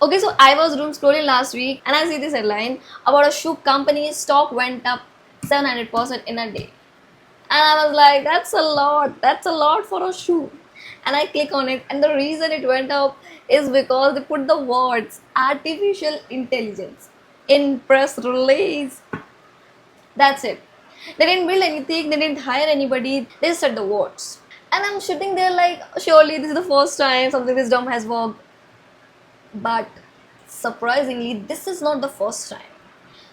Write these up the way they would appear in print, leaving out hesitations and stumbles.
Okay, so I was doom scrolling last week and I see this headline about a shoe company's stock went up 700% in a day. And I was like, that's a lot. That's a lot for a shoe. And I click on it, and the reason it went up is because they put the words artificial intelligence in press release. That's it. They didn't build anything, they didn't hire anybody, they just said the words. And I'm sitting there like, surely this is the first time something this dumb has worked. But surprisingly, this is not the first time.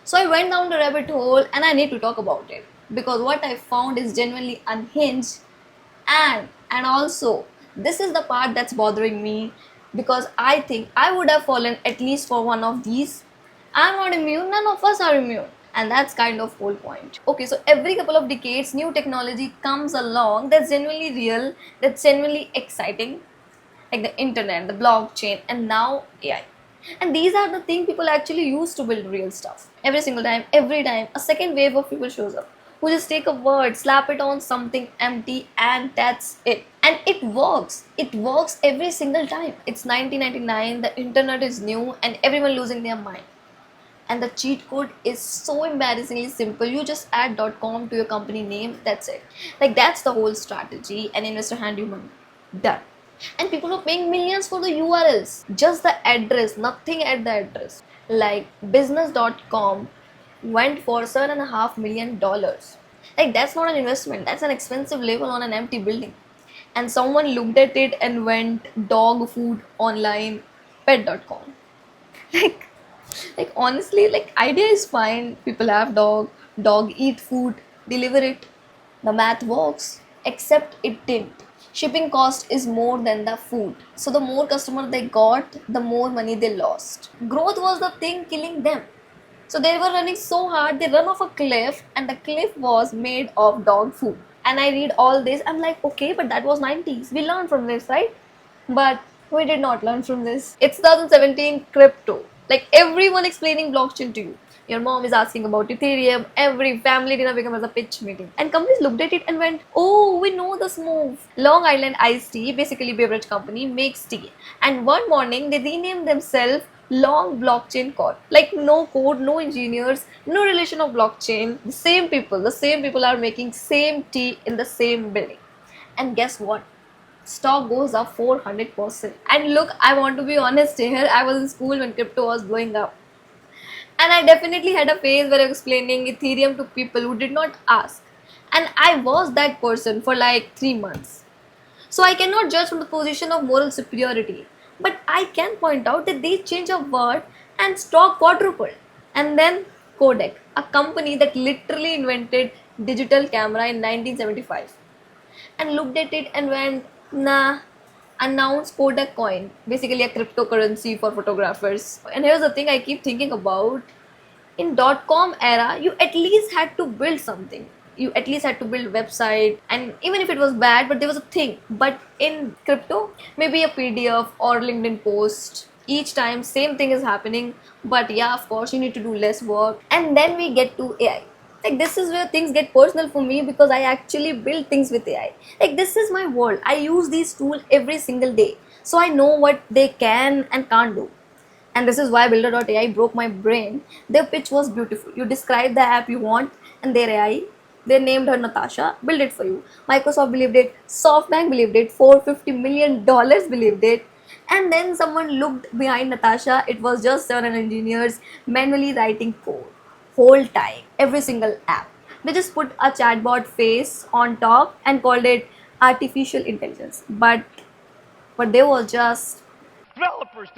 So I went down the rabbit hole and I need to talk about it because what I found is genuinely unhinged, and also this is the part that's bothering me because I think I would have fallen at least for one of these. I'm not immune, none of us are immune. And that's kind of whole point. Okay, so every couple of decades new technology comes along that's genuinely real, that's genuinely exciting, like the internet, the blockchain, and now AI. And these are the things people actually use to build real stuff. Every single time, every time, a second wave of people shows up who just take a word, slap it on something empty, and that's it. And it works. It works every single time. It's 1999, the internet is new, and everyone losing their mind. And the cheat code is so embarrassingly simple. You just add .com to your company name, that's it. Like that's the whole strategy. An investor hand you money. Done. And people are paying millions for the URLs. Just the address, nothing at the address. Like business.com went for $7.5 million. Like that's not an investment, that's an expensive label on an empty building. And someone looked at it and went dog food online pet.com. Like like honestly, like idea is fine. People have dog eat food, deliver it. The math works. Except it didn't. Shipping cost is more than the food. So the more customer they got, the more money they lost. Growth was the thing killing them. So they were running so hard, they run off a cliff, and the cliff was made of dog food. And I read all this, I'm like, okay, but that was 90s. We learned from this, right? But we did not learn from this. It's 2017 crypto. Like everyone explaining blockchain to you. Your mom is asking about Ethereum. Every family dinner becomes a pitch meeting. And companies looked at it and went, oh, we know this move. Long Island Iced Tea, basically beverage company, makes tea. And one morning they renamed themselves Long Blockchain Corp. Like no code, no engineers, no relation of blockchain. The same people are making same tea in the same building. And guess what? Stock goes up 400%. And look, I want to be honest here, I was in school when crypto was blowing up. And I definitely had a phase where I was explaining Ethereum to people who did not ask. And I was that person for like 3 months. So I cannot judge from the position of moral superiority. But I can point out that they changed a word and stock quadrupled. And then Kodak, a company that literally invented digital camera in 1975, and looked at it and went, nah, announced Kodak coin, basically a cryptocurrency for photographers. And here's the thing I keep thinking about. In .com era, you at least had to build something. You at least had to build website, and even if it was bad, but there was a thing. But in crypto, maybe a PDF or LinkedIn post. Each time, same thing is happening. But yeah, of course, you need to do less work. And then we get to AI. Like this is where things get personal for me because I actually build things with AI. Like this is my world. I use these tools every single day. So I know what they can and can't do. And this is why Builder.ai broke my brain. Their pitch was beautiful. You describe the app you want, and their AI, they named her Natasha, build it for you. Microsoft believed it, SoftBank believed it, $450 million believed it. And then someone looked behind Natasha, it was just 7 engineers manually writing code. Whole time, every single app. They just put a chatbot face on top and called it artificial intelligence. But they were just developers.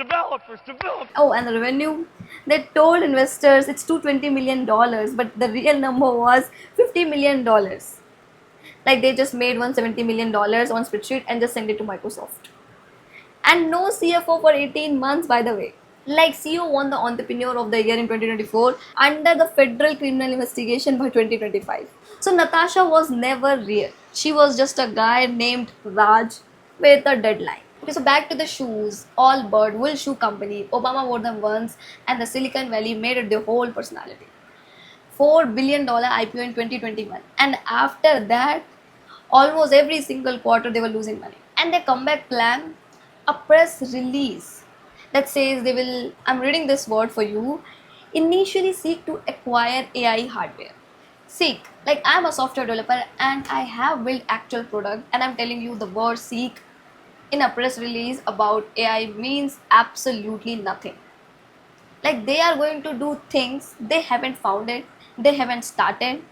Oh, and the revenue? They told investors it's $220 million, but the real number was $50 million. Like they just made $170 million on spreadsheet and just sent it to Microsoft. And no CFO for 18 months, by the way. Like CEO won the Entrepreneur of the Year in 2024 under the federal criminal investigation by 2025. So Natasha was never real. She was just a guy named Raj with a deadline. Okay, so back to the shoes. Allbirds, Wool Shoe Company, Obama wore them once, and the Silicon Valley made it their whole personality. $4 billion IPO in 2021. And after that, almost every single quarter they were losing money. And their comeback plan, a press release. that says they will, I'm reading this word for you, initially seek to acquire AI hardware. Seek, like I'm a software developer and I have built actual product, and I'm telling you the word seek in a press release about AI means absolutely nothing. Like they are going to do things they haven't found it, they haven't started.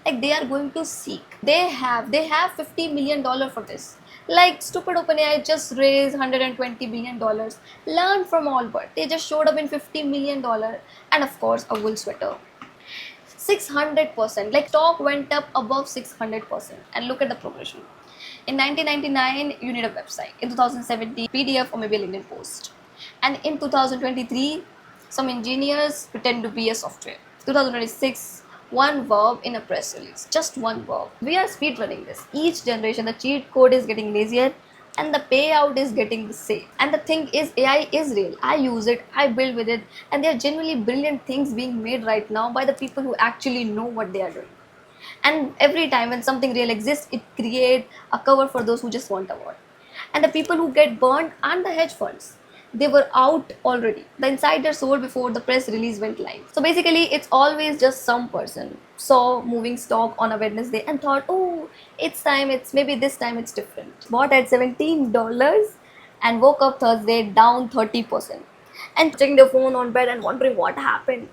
Like they are going to seek. They have $50 million for this. Like stupid OpenAI just raised $120 billion. Learn from all, but they just showed up in $50 million, and of course a wool sweater. 600%, like stock went up above 600%. And look at the progression. In 1999 you need a website, in 2017 PDF or maybe a LinkedIn post, and in 2023 some engineers pretend to be a software. 2026, one verb in a press release, just one verb. We are speed running this. Each generation the cheat code is getting lazier and the payout is getting the same. And the thing is, AI is real. I use it, I build with it, and there are genuinely brilliant things being made right now by the people who actually know what they are doing. And every time when something real exists, it creates a cover for those who just want a word. And the people who get burned aren't the hedge funds. They were out already. The insider sold before the press release went live. So basically, it's always just some person saw moving stock on a Wednesday and thought, oh, it's time, it's maybe this time it's different. Bought at $17 and woke up Thursday down 30%. And checking their phone on bed and wondering what happened.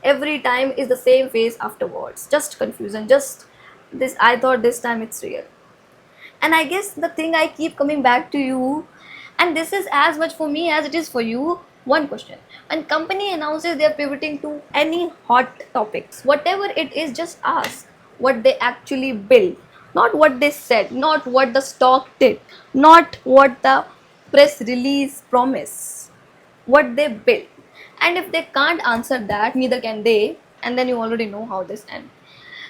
Every time is the same face afterwards, just confusion, just this, I thought this time it's real. And I guess the thing I keep coming back to you, and this is as much for me as it is for you, one question. When company announces they're pivoting to any hot topics, whatever it is, just ask what they actually build, not what they said, not what the stock did, not what the press release promise, what they build. And if they can't answer that, neither can they, and then you already know how this ends.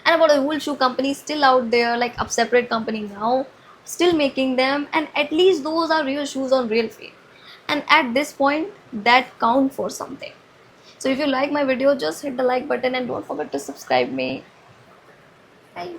And about the whole shoe company still out there, like a separate company now, still making them, and at least those are real shoes on real feet. And at this point, that count for something. So if you like my video, just hit the like button and don't forget to subscribe me. Bye.